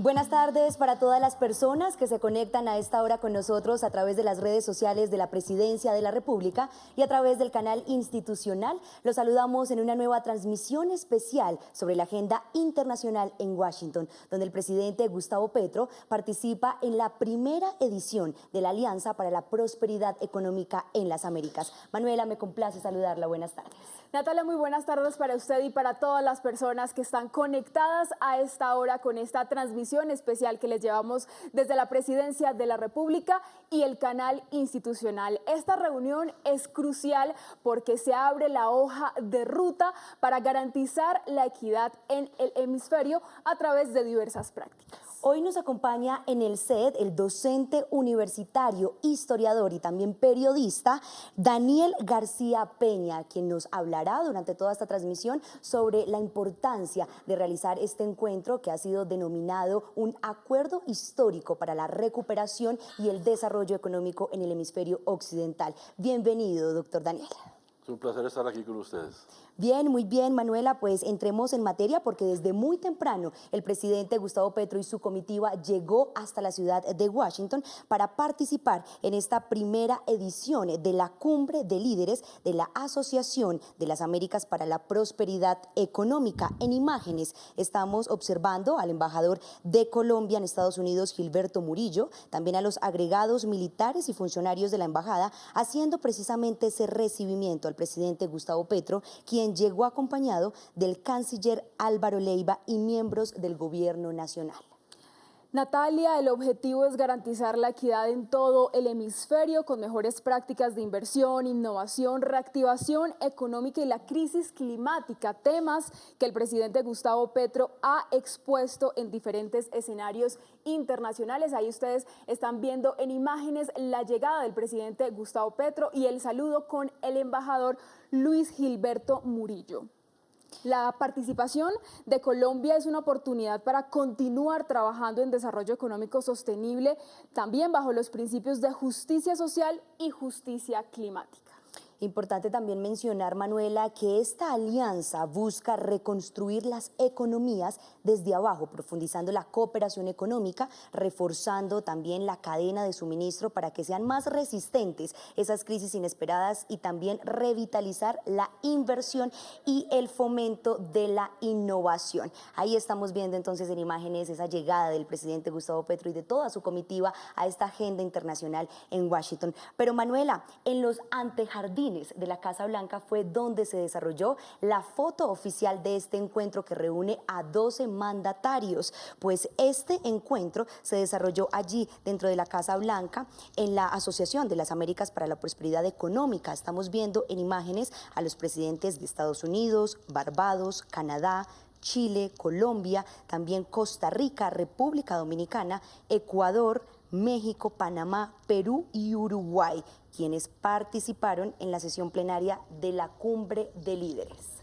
Buenas tardes para todas las personas que se conectan a esta hora con nosotros a través de las redes sociales de la Presidencia de la República y a través del canal institucional. Los saludamos en una nueva transmisión especial sobre la agenda internacional en Washington, donde el presidente Gustavo Petro participa en la primera edición de la Alianza para la Prosperidad Económica en las Américas. Manuela, me complace saludarla. Buenas tardes. Natalia, muy buenas tardes para usted y para todas las personas que están conectadas a esta hora con esta transmisión especial que les llevamos desde la Presidencia de la República y el canal institucional. Esta reunión es crucial porque se abre la hoja de ruta para garantizar la equidad en el hemisferio a través de diversas prácticas. Hoy nos acompaña en el set el docente universitario, historiador y también periodista Daniel García Peña, quien nos hablará durante toda esta transmisión sobre la importancia de realizar este encuentro que ha sido denominado un acuerdo histórico para la recuperación y el desarrollo económico en el hemisferio occidental. Bienvenido, doctor Daniel. Es un placer estar aquí con ustedes. Bien, muy bien, Manuela, pues entremos en materia porque desde muy temprano el presidente Gustavo Petro y su comitiva llegó hasta la ciudad de Washington para participar en esta primera edición de la Cumbre de Líderes de la Asociación de las Américas para la Prosperidad Económica. En imágenes estamos observando al embajador de Colombia en Estados Unidos, Gilberto Murillo, también a los agregados militares y funcionarios de la embajada, haciendo precisamente ese recibimiento al presidente Gustavo Petro, quien llegó acompañado del canciller Álvaro Leiva y miembros del gobierno nacional. Natalia, el objetivo es garantizar la equidad en todo el hemisferio con mejores prácticas de inversión, innovación, reactivación económica y la crisis climática, temas que el presidente Gustavo Petro ha expuesto en diferentes escenarios internacionales. Ahí ustedes están viendo en imágenes la llegada del presidente Gustavo Petro y el saludo con el embajador Luis Gilberto Murillo. La participación de Colombia es una oportunidad para continuar trabajando en desarrollo económico sostenible, también bajo los principios de justicia social y justicia climática. Importante también mencionar, Manuela, que esta alianza busca reconstruir las economías desde abajo, profundizando la cooperación económica, reforzando también la cadena de suministro para que sean más resistentes esas crisis inesperadas y también revitalizar la inversión y el fomento de la innovación. Ahí estamos viendo entonces en imágenes esa llegada del presidente Gustavo Petro y de toda su comitiva a esta agenda internacional en Washington. Pero, Manuela, en los antejardines de la Casa Blanca fue donde se desarrolló la foto oficial de este encuentro que reúne a 12 mandatarios, pues este encuentro se desarrolló allí dentro de la Casa Blanca en la Asociación de las Américas para la Prosperidad Económica. Estamos viendo en imágenes a los presidentes de Estados Unidos, Barbados, Canadá, Chile, Colombia, también Costa Rica, República Dominicana, Ecuador, México, Panamá, Perú y Uruguay, quienes participaron en la sesión plenaria de la Cumbre de Líderes.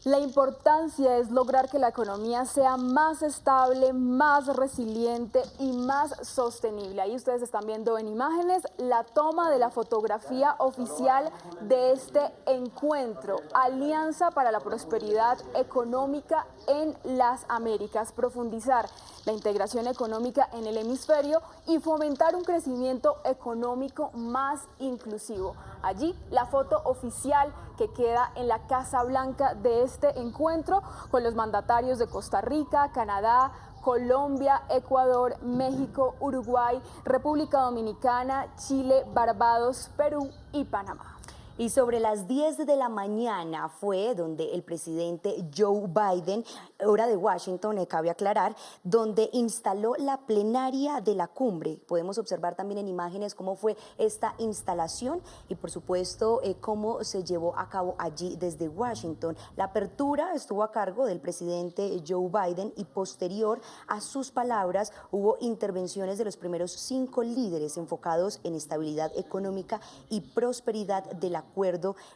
La importancia es lograr que la economía sea más estable, más resiliente y más sostenible. Ahí ustedes están viendo en imágenes la toma de la fotografía oficial de este encuentro, Alianza para la Prosperidad Económica en las Américas, profundizar la integración económica en el hemisferio y fomentar un crecimiento económico más inclusivo. Allí la foto oficial que queda en la Casa Blanca de este encuentro con los mandatarios de Costa Rica, Canadá, Colombia, Ecuador, México, Uruguay, República Dominicana, Chile, Barbados, Perú y Panamá. Y sobre las 10 de la mañana fue donde el presidente Joe Biden, hora de Washington, cabe aclarar, donde instaló la plenaria de la cumbre. Podemos observar también en imágenes cómo fue esta instalación y por supuesto cómo se llevó a cabo allí desde Washington. La apertura estuvo a cargo del presidente Joe Biden y posterior a sus palabras hubo intervenciones de los primeros 5 líderes enfocados en estabilidad económica y prosperidad del acuerdo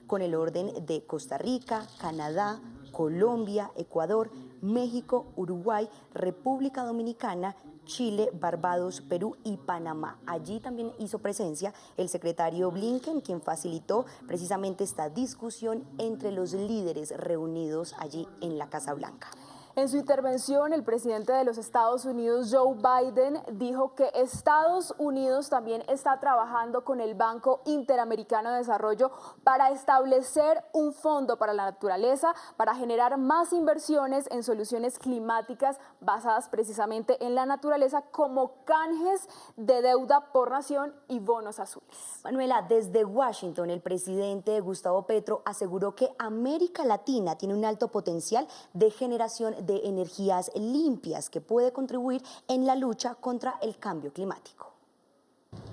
con el orden de Costa Rica, Canadá, Colombia, Ecuador, México, Uruguay, República Dominicana, Chile, Barbados, Perú y Panamá. Allí también hizo presencia el secretario Blinken, quien facilitó precisamente esta discusión entre los líderes reunidos allí en la Casa Blanca. En su intervención, el presidente de los Estados Unidos, Joe Biden, dijo que Estados Unidos también está trabajando con el Banco Interamericano de Desarrollo para establecer un fondo para la naturaleza, para generar más inversiones en soluciones climáticas basadas precisamente en la naturaleza, como canjes de deuda por nación y bonos azules. Manuela, desde Washington, el presidente Gustavo Petro aseguró que América Latina tiene un alto potencial de generación de energías limpias que puede contribuir en la lucha contra el cambio climático.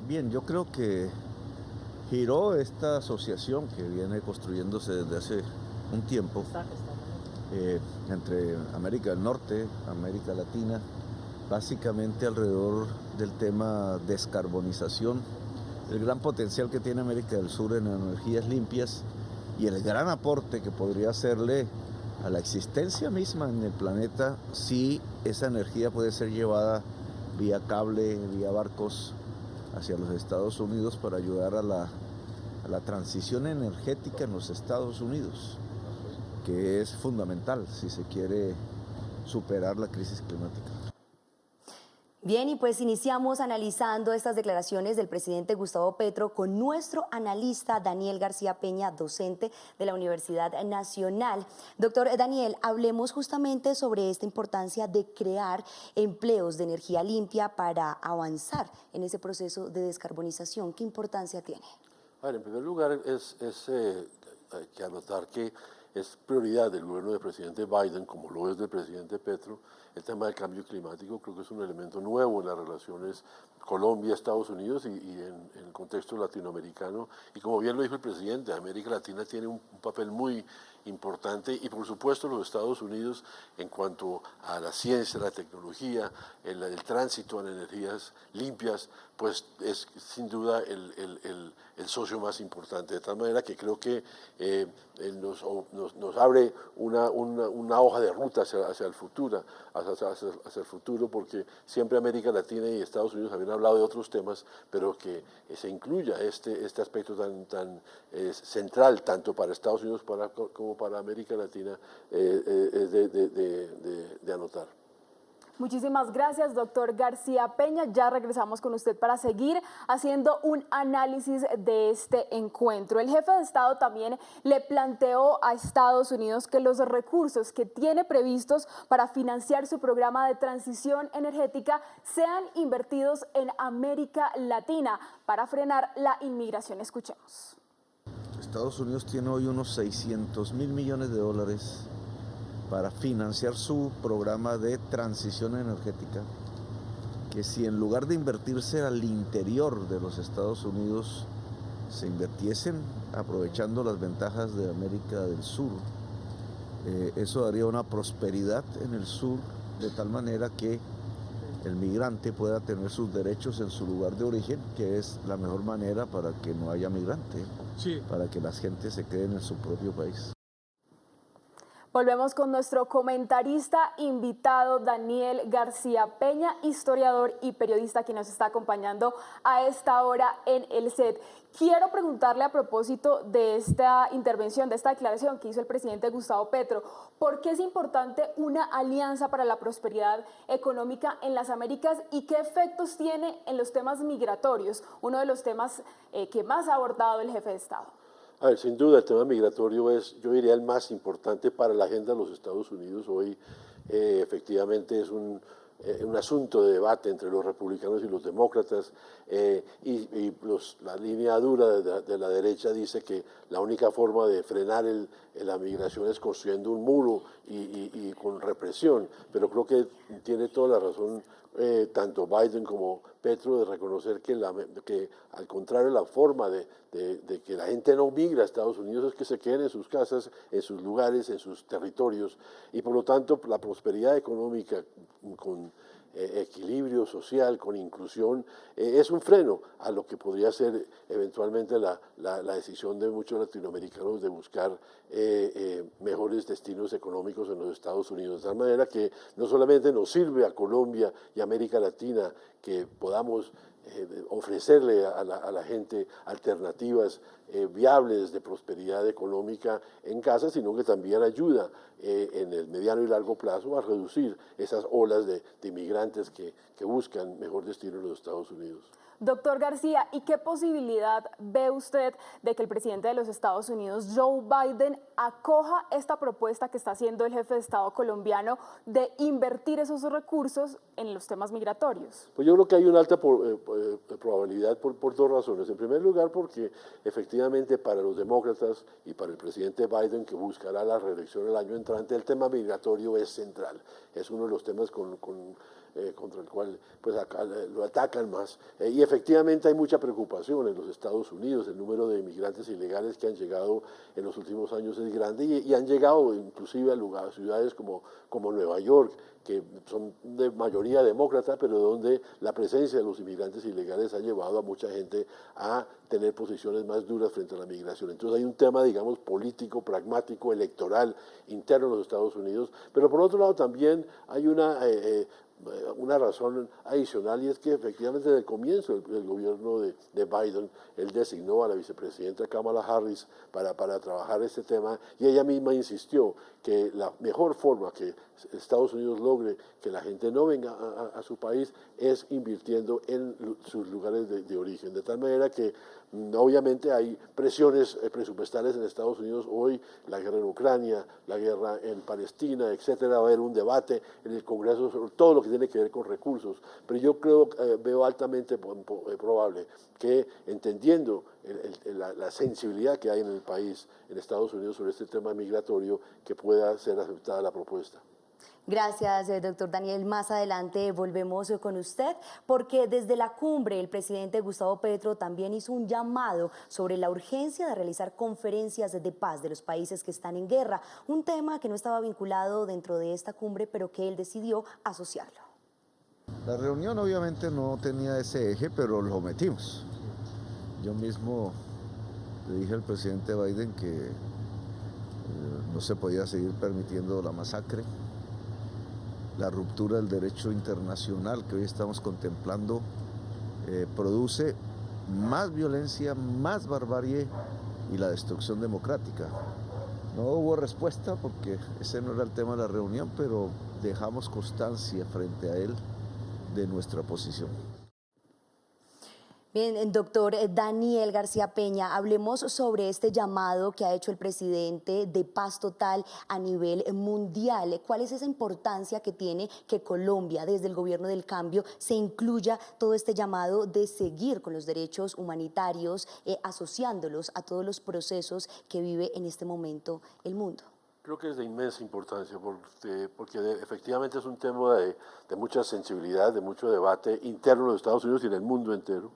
Bien, yo creo que giró esta asociación que viene construyéndose desde hace un tiempo entre América del Norte, América Latina, básicamente alrededor del tema descarbonización, el gran potencial que tiene América del Sur en energías limpias y el gran aporte que podría hacerle a la existencia misma en el planeta si esa energía puede ser llevada vía cable, vía barcos hacia los Estados Unidos para ayudar a la transición energética en los Estados Unidos, que es fundamental si se quiere superar la crisis climática. Bien, y pues iniciamos analizando estas declaraciones del presidente Gustavo Petro con nuestro analista Daniel García Peña, docente de la Universidad Nacional. Doctor Daniel, hablemos justamente sobre esta importancia de crear empleos de energía limpia para avanzar en ese proceso de descarbonización. ¿Qué importancia tiene? A ver, en primer lugar, hay que anotar que es prioridad del gobierno del presidente Biden, como lo es del presidente Petro, el tema del cambio climático. Creo que es un elemento nuevo en las relaciones Colombia-Estados Unidos y en el contexto latinoamericano. Y como bien lo dijo el presidente, América Latina tiene un papel muy importante y por supuesto los Estados Unidos en cuanto a la ciencia, la tecnología, el tránsito en energías limpias, pues es sin duda el socio más importante. De tal manera que creo que nos abre una hoja de ruta hacia el futuro, porque siempre América Latina y Estados Unidos habían hablado de otros temas, pero que se incluya este aspecto tan central, tanto para Estados Unidos como para América Latina, es de anotar. Muchísimas gracias, doctor García Peña. Ya regresamos con usted para seguir haciendo un análisis de este encuentro. El jefe de Estado también le planteó a Estados Unidos que los recursos que tiene previstos para financiar su programa de transición energética sean invertidos en América Latina para frenar la inmigración. Escuchemos. Estados Unidos tiene hoy unos 600.000 millones de dólares para financiar su programa de transición energética, que si en lugar de invertirse al interior de los Estados Unidos, se invirtiesen aprovechando las ventajas de América del Sur, eso daría una prosperidad en el sur, de tal manera que el migrante pueda tener sus derechos en su lugar de origen, que es la mejor manera para que no haya migrante, para que las gentes se queden en su propio país. Volvemos con nuestro comentarista invitado Daniel García Peña, historiador y periodista que nos está acompañando a esta hora en el set. Quiero preguntarle a propósito de esta intervención, de esta declaración que hizo el presidente Gustavo Petro, ¿por qué es importante una alianza para la prosperidad económica en las Américas y qué efectos tiene en los temas migratorios, uno de los temas que más ha abordado el jefe de Estado? A ver, sin duda el tema migratorio es, yo diría, el más importante para la agenda de los Estados Unidos. Hoy efectivamente es un asunto de debate entre los republicanos y los demócratas la línea dura de la derecha dice que la única forma de frenar la migración es construyendo un muro y con represión, pero creo que tiene toda la razón tanto Biden como Petro de reconocer que al contrario la forma de que la gente no migra a Estados Unidos es que se queden en sus casas, en sus lugares, en sus territorios y por lo tanto la prosperidad económica con equilibrio social, con inclusión, es un freno a lo que podría ser eventualmente la decisión de muchos latinoamericanos de buscar mejores destinos económicos en los Estados Unidos. De tal manera que no solamente nos sirve a Colombia y América Latina que podamos ofrecerle a la gente alternativas viables de prosperidad económica en casa, sino que también ayuda en el mediano y largo plazo a reducir esas olas de inmigrantes que buscan mejor destino en los Estados Unidos. Doctor García, ¿y qué posibilidad ve usted de que el presidente de los Estados Unidos, Joe Biden, acoja esta propuesta que está haciendo el jefe de Estado colombiano de invertir esos recursos en los temas migratorios? Pues yo creo que hay una alta probabilidad por dos razones. En primer lugar, porque efectivamente para los demócratas y para el presidente Biden, que buscará la reelección el año entrante, el tema migratorio es central. Es uno de los temas contra el cual pues acá lo atacan más. Y efectivamente hay mucha preocupación en los Estados Unidos. El número de inmigrantes ilegales que han llegado en los últimos años es grande y han llegado inclusive a ciudades como Nueva York, que son de mayoría demócrata, pero donde la presencia de los inmigrantes ilegales ha llevado a mucha gente a tener posiciones más duras frente a la migración. Entonces hay un tema, digamos, político, pragmático, electoral, interno en los Estados Unidos, pero por otro lado también hay una razón adicional, y es que efectivamente desde el comienzo del gobierno de Biden, él designó a la vicepresidenta Kamala Harris para trabajar este tema, y ella misma insistió que la mejor forma que Estados Unidos logre que la gente no venga a su país es invirtiendo en sus lugares de origen, de tal manera que obviamente hay presiones presupuestales en Estados Unidos hoy, la guerra en Ucrania, la guerra en Palestina, etcétera. Va a haber un debate en el Congreso sobre todo lo que tiene que ver con recursos, pero yo veo altamente probable que, entendiendo la sensibilidad que hay en el país, en Estados Unidos, sobre este tema migratorio, que pueda ser aceptada la propuesta. Gracias, doctor Daniel. Más adelante volvemos con usted, porque desde la cumbre el presidente Gustavo Petro también hizo un llamado sobre la urgencia de realizar conferencias de paz de los países que están en guerra, un tema que no estaba vinculado dentro de esta cumbre, pero que él decidió asociarlo. La reunión obviamente no tenía ese eje, pero lo metimos. Yo mismo le dije al presidente Biden que no se podía seguir permitiendo la masacre. La ruptura del derecho internacional que hoy estamos contemplando produce más violencia, más barbarie y la destrucción democrática. No hubo respuesta porque ese no era el tema de la reunión, pero dejamos constancia frente a él de nuestra posición. Bien, doctor Daniel García Peña, hablemos sobre este llamado que ha hecho el presidente de paz total a nivel mundial. ¿Cuál es esa importancia que tiene que Colombia, desde el gobierno del cambio, se incluya todo este llamado de seguir con los derechos humanitarios, asociándolos a todos los procesos que vive en este momento el mundo? Creo que es de inmensa importancia porque efectivamente es un tema de mucha sensibilidad, de mucho debate interno en los Estados Unidos y en el mundo entero.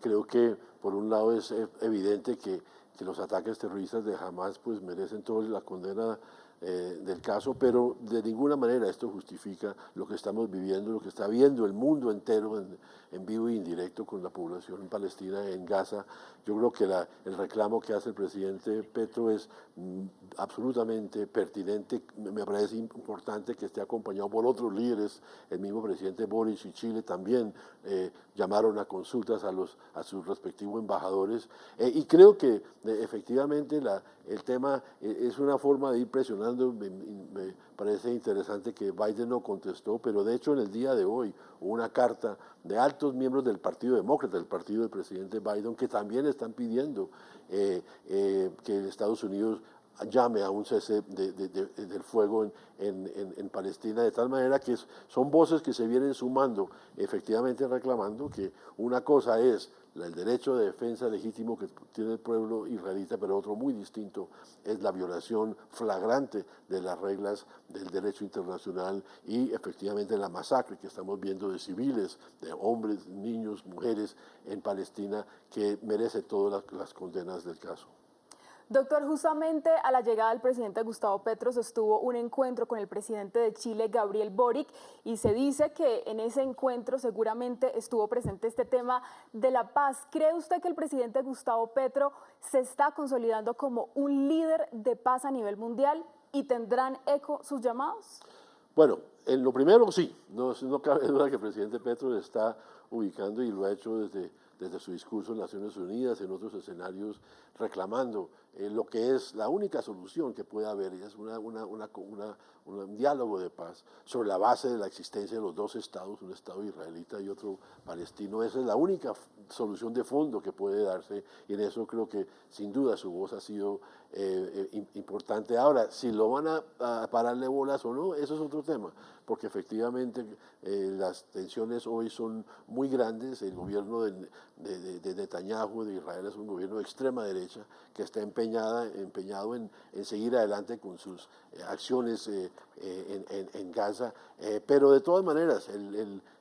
Creo que por un lado es evidente que los ataques terroristas de Hamas pues merecen toda la condena del caso, pero de ninguna manera esto justifica lo que estamos viviendo, lo que está viendo el mundo entero en vivo e indirecto con la población en Palestina, en Gaza. Yo creo que el reclamo que hace el presidente Petro es absolutamente pertinente. Me parece importante que esté acompañado por otros líderes. El mismo presidente Boric y Chile también llamaron a consultas a sus respectivos embajadores. Y creo que efectivamente el tema es una forma de ir presionando. Me parece interesante que Biden no contestó, pero de hecho en el día de hoy hubo una carta de altos miembros del Partido Demócrata, del partido del presidente Biden, que también están pidiendo que Estados Unidos llame a un cese del fuego en Palestina, de tal manera que son voces que se vienen sumando, efectivamente reclamando que una cosa es el derecho de defensa legítimo que tiene el pueblo israelita, pero otro muy distinto es la violación flagrante de las reglas del derecho internacional y efectivamente la masacre que estamos viendo de civiles, de hombres, niños, mujeres en Palestina, que merece todas las condenas del caso. Doctor, justamente a la llegada del presidente Gustavo Petro sostuvo un encuentro con el presidente de Chile, Gabriel Boric, y se dice que en ese encuentro seguramente estuvo presente este tema de la paz. ¿Cree usted que el presidente Gustavo Petro se está consolidando como un líder de paz a nivel mundial y tendrán eco sus llamados? Bueno, en lo primero sí, no cabe duda que el presidente Petro está ubicando y lo ha hecho desde su discurso en Naciones Unidas, en otros escenarios, reclamando lo que es la única solución que puede haber, y es un diálogo de paz sobre la base de la existencia de los dos estados, un estado israelita y otro palestino. Esa es la única solución de fondo que puede darse, y en eso creo que sin duda su voz ha sido importante. Ahora, si lo van a pararle bolas o no, eso es otro tema, porque efectivamente las tensiones hoy son muy grandes. El gobierno de Netanyahu, de Israel, es un gobierno de extrema derecha que está empeñado en seguir adelante con sus acciones en Gaza, pero de todas maneras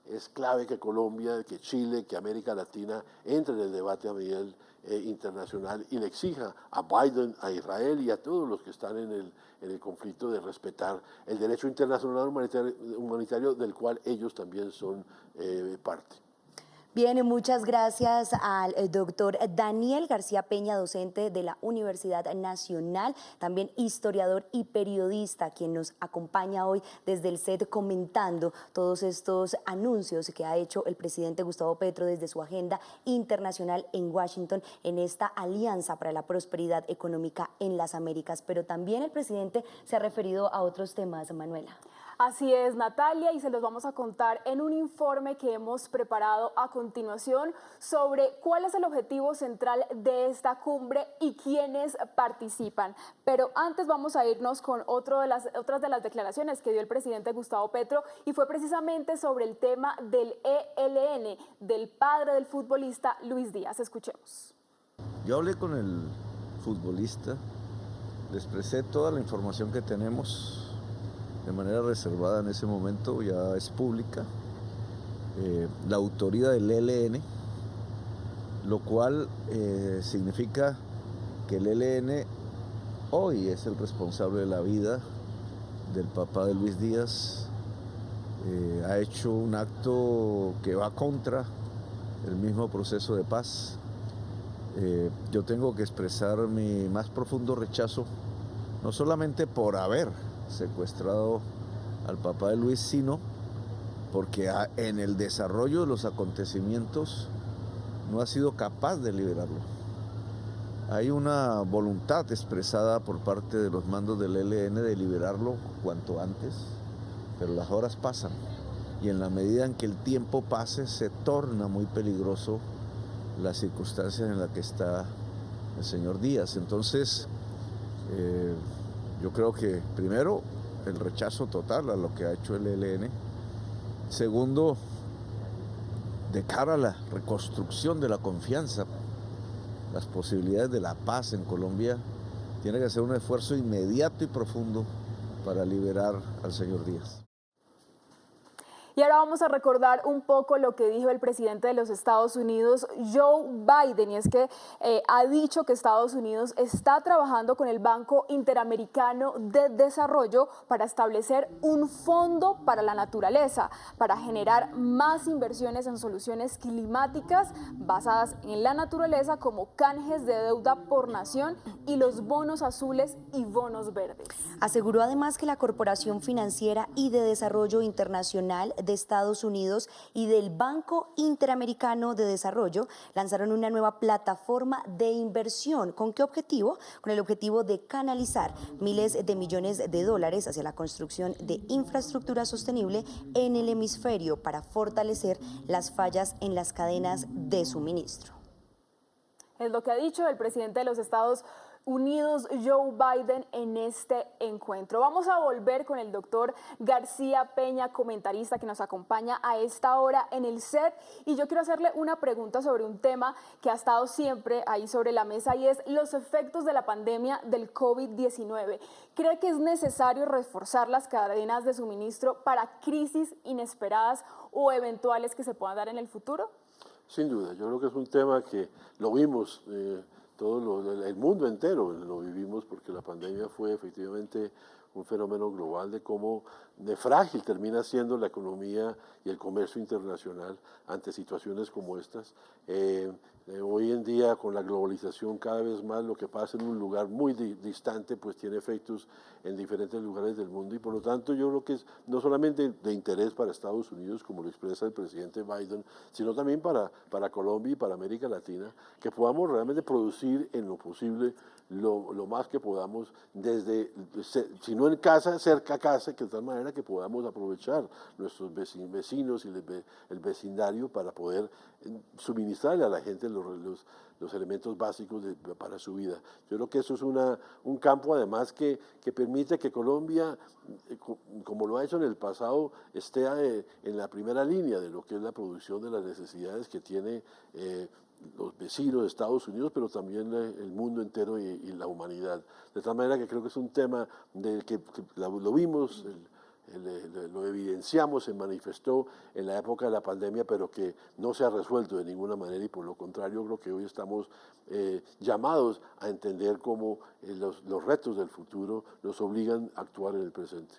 es clave que Colombia, que Chile, que América Latina entre en el debate a nivel internacional y le exija a Biden, a Israel y a todos los que están en el conflicto de respetar el derecho internacional humanitario del cual ellos también son parte. Bien, muchas gracias al doctor Daniel García Peña, docente de la Universidad Nacional, también historiador y periodista, quien nos acompaña hoy desde el set comentando todos estos anuncios que ha hecho el presidente Gustavo Petro desde su agenda internacional en Washington en esta alianza para la prosperidad económica en las Américas. Pero también el presidente se ha referido a otros temas, Manuela. Así es, Natalia, y se los vamos a contar en un informe que hemos preparado a continuación sobre cuál es el objetivo central de esta cumbre y quiénes participan. Pero antes vamos a irnos con otras de las declaraciones que dio el presidente Gustavo Petro, y fue precisamente sobre el tema del ELN, del padre del futbolista Luis Díaz. Escuchemos. Yo hablé con el futbolista, le expresé toda la información que tenemos de manera reservada en ese momento, ya es pública, la autoría del ELN, lo cual significa que el ELN hoy es el responsable de la vida del papá de Luis Díaz. Ha hecho un acto que va contra el mismo proceso de paz. Yo tengo que expresar mi más profundo rechazo, no solamente por haber secuestrado al papá de Luis, sino porque en el desarrollo de los acontecimientos no ha sido capaz de liberarlo. Hay una voluntad expresada por parte de los mandos del ELN de liberarlo cuanto antes, pero las horas pasan y en la medida en que el tiempo pase se torna muy peligroso las circunstancias en las que está el señor Díaz. Entonces, yo creo que primero el rechazo total a lo que ha hecho el ELN. Segundo, de cara a la reconstrucción de la confianza, las posibilidades de la paz en Colombia, tiene que hacer un esfuerzo inmediato y profundo para liberar al señor Díaz. Y ahora vamos a recordar un poco lo que dijo el presidente de los Estados Unidos, Joe Biden, y es que ha dicho que Estados Unidos está trabajando con el Banco Interamericano de Desarrollo para establecer un fondo para la naturaleza, para generar más inversiones en soluciones climáticas basadas en la naturaleza, como canjes de deuda por nación y los bonos azules y bonos verdes. Aseguró además que la Corporación Financiera y de Desarrollo Internacional de Estados Unidos y del Banco Interamericano de Desarrollo lanzaron una nueva plataforma de inversión. ¿Con qué objetivo? Con el objetivo de canalizar miles de millones de dólares hacia la construcción de infraestructura sostenible en el hemisferio para fortalecer las fallas en las cadenas de suministro. Es lo que ha dicho el presidente de los Estados Unidos, Joe Biden, en este encuentro. Vamos a volver con el doctor García Peña, comentarista que nos acompaña a esta hora en el set, y yo quiero hacerle una pregunta sobre un tema que ha estado siempre ahí sobre la mesa, y es los efectos de la pandemia del COVID-19. ¿Cree que es necesario reforzar las cadenas de suministro para crisis inesperadas o eventuales que se puedan dar en el futuro? Sin duda, yo creo que es un tema que lo vimos, el mundo entero lo vivimos, porque la pandemia fue efectivamente un fenómeno global de cómo de frágil termina siendo la economía y el comercio internacional ante situaciones como estas. Hoy en día, con la globalización, cada vez más lo que pasa en un lugar muy distante, pues tiene efectos en diferentes lugares del mundo, y por lo tanto yo creo que es no solamente de interés para Estados Unidos, como lo expresa el presidente Biden, sino también para Colombia y para América Latina, que podamos realmente producir en lo posible lo más que podamos, desde, si no en casa, cerca a casa, que de tal manera que podamos aprovechar nuestros vecinos y el vecindario para poder suministrarle a la gente los elementos básicos para su vida. Yo creo que eso es un campo además que permite que Colombia, como lo ha hecho en el pasado, esté en la primera línea de lo que es la producción de las necesidades que tiene los vecinos de Estados Unidos, pero también el mundo entero y la humanidad. De tal manera que creo que es un tema que lo vimos, lo evidenciamos, se manifestó en la época de la pandemia, pero que no se ha resuelto de ninguna manera, y por lo contrario creo que hoy estamos llamados a entender cómo los retos del futuro nos obligan a actuar en el presente.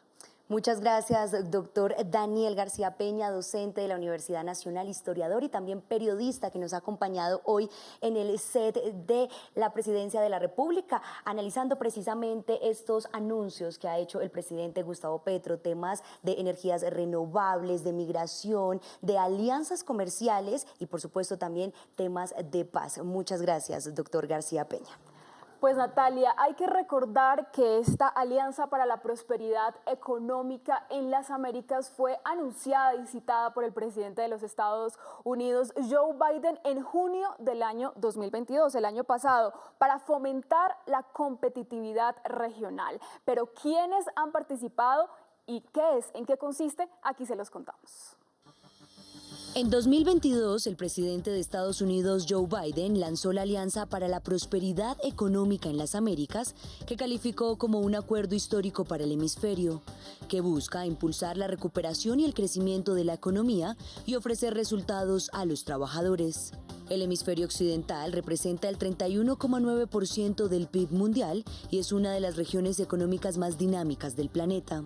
Muchas gracias, doctor Daniel García Peña, docente de la Universidad Nacional, historiador y también periodista, que nos ha acompañado hoy en el set de la Presidencia de la República, analizando precisamente estos anuncios que ha hecho el presidente Gustavo Petro, temas de energías renovables, de migración, de alianzas comerciales y por supuesto también temas de paz. Muchas gracias, doctor García Peña. Pues Natalia, hay que recordar que esta Alianza para la Prosperidad Económica en las Américas fue anunciada y citada por el presidente de los Estados Unidos, Joe Biden, en junio del año 2022, el año pasado, para fomentar la competitividad regional. Pero ¿quiénes han participado y qué es, en qué consiste? Aquí se los contamos. En 2022, el presidente de Estados Unidos, Joe Biden, lanzó la Alianza para la Prosperidad Económica en las Américas, que calificó como un acuerdo histórico para el hemisferio, que busca impulsar la recuperación y el crecimiento de la economía y ofrecer resultados a los trabajadores. El hemisferio occidental representa el 31,9% del PIB mundial y es una de las regiones económicas más dinámicas del planeta.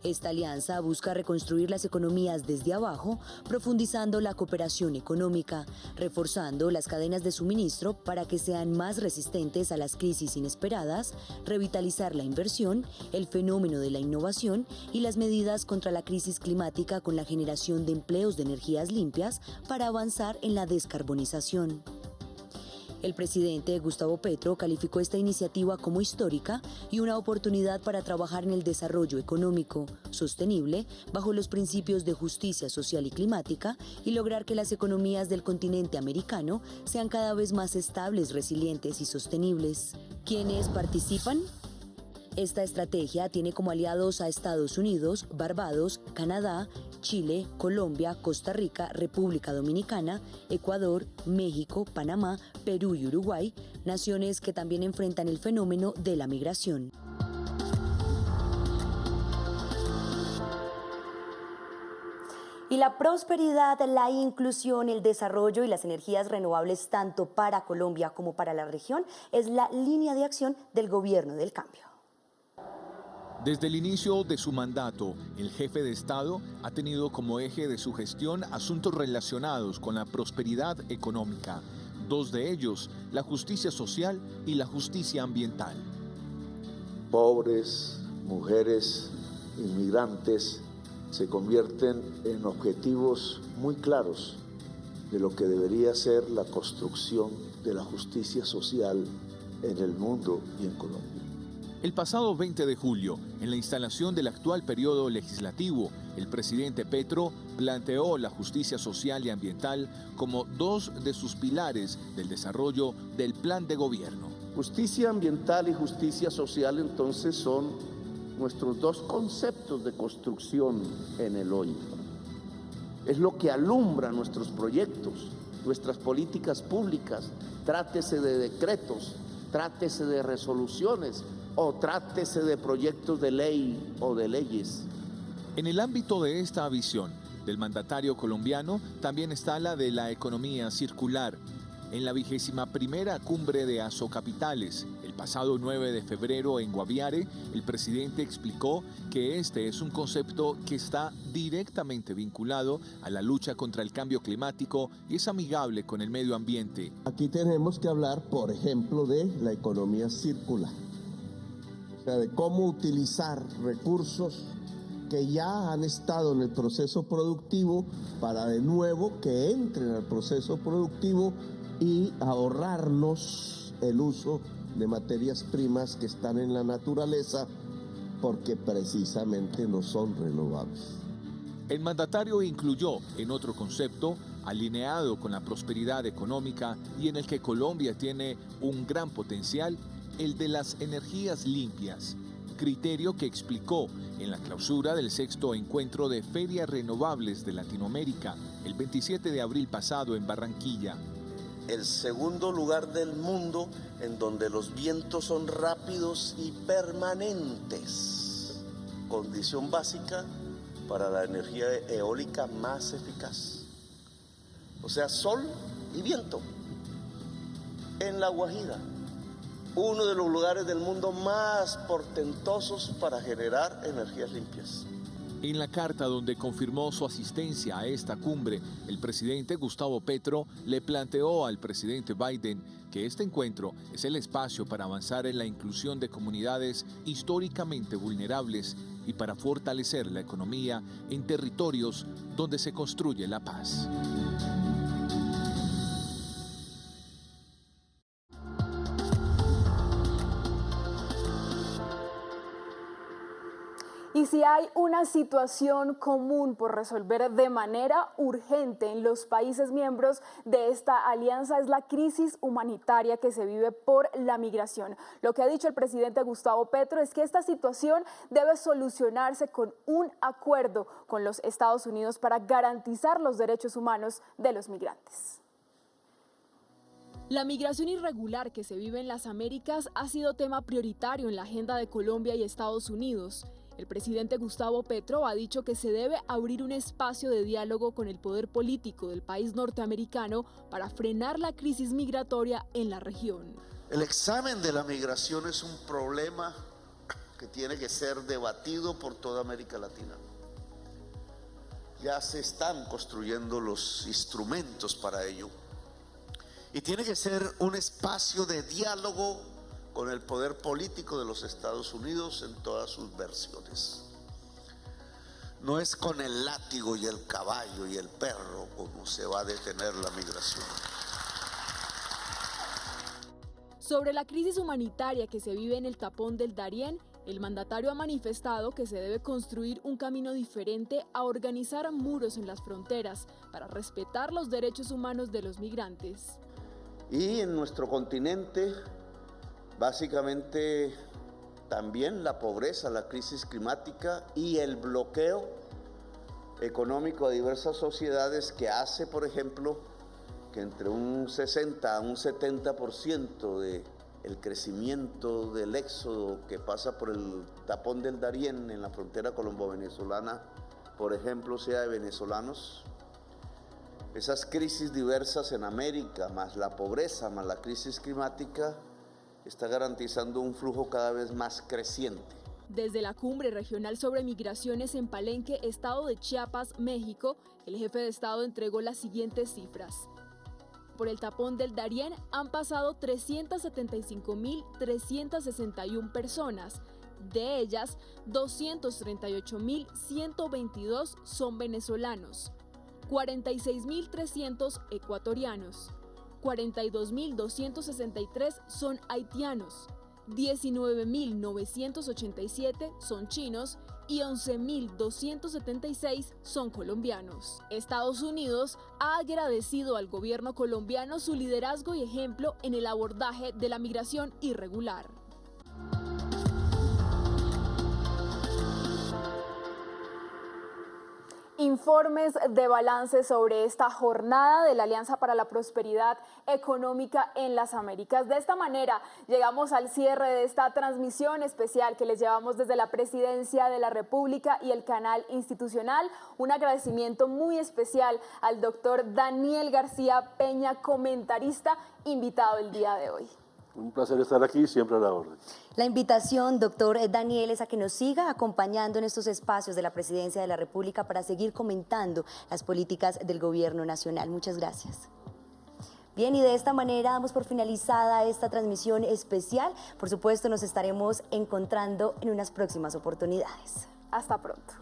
Esta alianza busca reconstruir las economías desde abajo, profundizando la cooperación económica, reforzando las cadenas de suministro para que sean más resistentes a las crisis inesperadas, revitalizar la inversión, el fenómeno de la innovación y las medidas contra la crisis climática con la generación de empleos de energías limpias para avanzar en la descarbonización. El presidente Gustavo Petro calificó esta iniciativa como histórica y una oportunidad para trabajar en el desarrollo económico sostenible bajo los principios de justicia social y climática y lograr que las economías del continente americano sean cada vez más estables, resilientes y sostenibles. ¿Quiénes participan? Esta estrategia tiene como aliados a Estados Unidos, Barbados, Canadá, Chile, Colombia, Costa Rica, República Dominicana, Ecuador, México, Panamá, Perú y Uruguay, naciones que también enfrentan el fenómeno de la migración. Y la prosperidad, la inclusión, el desarrollo y las energías renovables tanto para Colombia como para la región es la línea de acción del Gobierno del Cambio. Desde el inicio de su mandato, el jefe de Estado ha tenido como eje de su gestión asuntos relacionados con la prosperidad económica, dos de ellos, la justicia social y la justicia ambiental. Pobres, mujeres, inmigrantes se convierten en objetivos muy claros de lo que debería ser la construcción de la justicia social en el mundo y en Colombia. El pasado 20 de julio, en la instalación del actual periodo legislativo, el presidente Petro planteó la justicia social y ambiental como dos de sus pilares del desarrollo del plan de gobierno. Justicia ambiental y justicia social entonces son nuestros dos conceptos de construcción en el hoy. Es lo que alumbra nuestros proyectos, nuestras políticas públicas, trátese de decretos, trátese de resoluciones, o trátese de proyectos de ley o de leyes. En el ámbito de esta visión del mandatario colombiano también está la de la economía circular. en la 21ª Cumbre de Asocapitales. El pasado 9 de febrero en Guaviare, el presidente explicó que este es un concepto que está directamente vinculado a la lucha contra el cambio climático y es amigable con el medio ambiente. Aquí tenemos que hablar, por ejemplo, de la economía circular, o sea, de cómo utilizar recursos que ya han estado en el proceso productivo para de nuevo que entren al proceso productivo y ahorrarnos el uso de materias primas que están en la naturaleza porque precisamente no son renovables. El mandatario incluyó en otro concepto alineado con la prosperidad económica y en el que Colombia tiene un gran potencial, el de las energías limpias, criterio que explicó en la clausura del 6º encuentro de Ferias Renovables de Latinoamérica, el 27 de abril pasado en Barranquilla. El segundo lugar del mundo en donde los vientos son rápidos y permanentes, condición básica para la energía eólica más eficaz. O sea, sol y viento en La Guajira. Uno de los lugares del mundo más portentosos para generar energías limpias. En la carta donde confirmó su asistencia a esta cumbre, el presidente Gustavo Petro le planteó al presidente Biden que este encuentro es el espacio para avanzar en la inclusión de comunidades históricamente vulnerables y para fortalecer la economía en territorios donde se construye la paz. Y si hay una situación común por resolver de manera urgente en los países miembros de esta alianza es la crisis humanitaria que se vive por la migración. Lo que ha dicho el presidente Gustavo Petro es que esta situación debe solucionarse con un acuerdo con los Estados Unidos para garantizar los derechos humanos de los migrantes. La migración irregular que se vive en las Américas ha sido tema prioritario en la agenda de Colombia y Estados Unidos. El presidente Gustavo Petro ha dicho que se debe abrir un espacio de diálogo con el poder político del país norteamericano para frenar la crisis migratoria en la región. El examen de la migración es un problema que tiene que ser debatido por toda América Latina. Ya se están construyendo los instrumentos para ello. Y tiene que ser un espacio de diálogo con el poder político de los Estados Unidos en todas sus versiones. No es con el látigo y el caballo y el perro como se va a detener la migración. Sobre la crisis humanitaria que se vive en el tapón del Darién, el mandatario ha manifestado que se debe construir un camino diferente a organizar muros en las fronteras para respetar los derechos humanos de los migrantes. Y en nuestro continente, básicamente también la pobreza, la crisis climática y el bloqueo económico de diversas sociedades que hace, por ejemplo, que entre un 60 a un 70% del crecimiento del éxodo que pasa por el tapón del Darién en la frontera colombo-venezolana, por ejemplo, sea de venezolanos. Esas crisis diversas en América, más la pobreza, más la crisis climática, está garantizando un flujo cada vez más creciente. Desde la cumbre regional sobre migraciones en Palenque, estado de Chiapas, México, el jefe de Estado entregó las siguientes cifras. Por el tapón del Darién han pasado 375.361 personas. De ellas, 238.122 son venezolanos, 46.300 ecuatorianos, 42.263 son haitianos, 19.987 son chinos y 11.276 son colombianos. Estados Unidos ha agradecido al gobierno colombiano su liderazgo y ejemplo en el abordaje de la migración irregular. informes de balance sobre esta jornada de la Alianza para la Prosperidad Económica en las Américas. De esta manera llegamos al cierre de esta transmisión especial que les llevamos desde la Presidencia de la República y el canal institucional. Un agradecimiento muy especial al doctor Daniel García Peña, comentarista invitado el día de hoy. Un placer estar aquí, siempre a la orden. La invitación, doctor Daniel, es a que nos siga acompañando en estos espacios de la Presidencia de la República para seguir comentando las políticas del Gobierno Nacional. Muchas gracias. Bien, y de esta manera damos por finalizada esta transmisión especial. Por supuesto, nos estaremos encontrando en unas próximas oportunidades. Hasta pronto.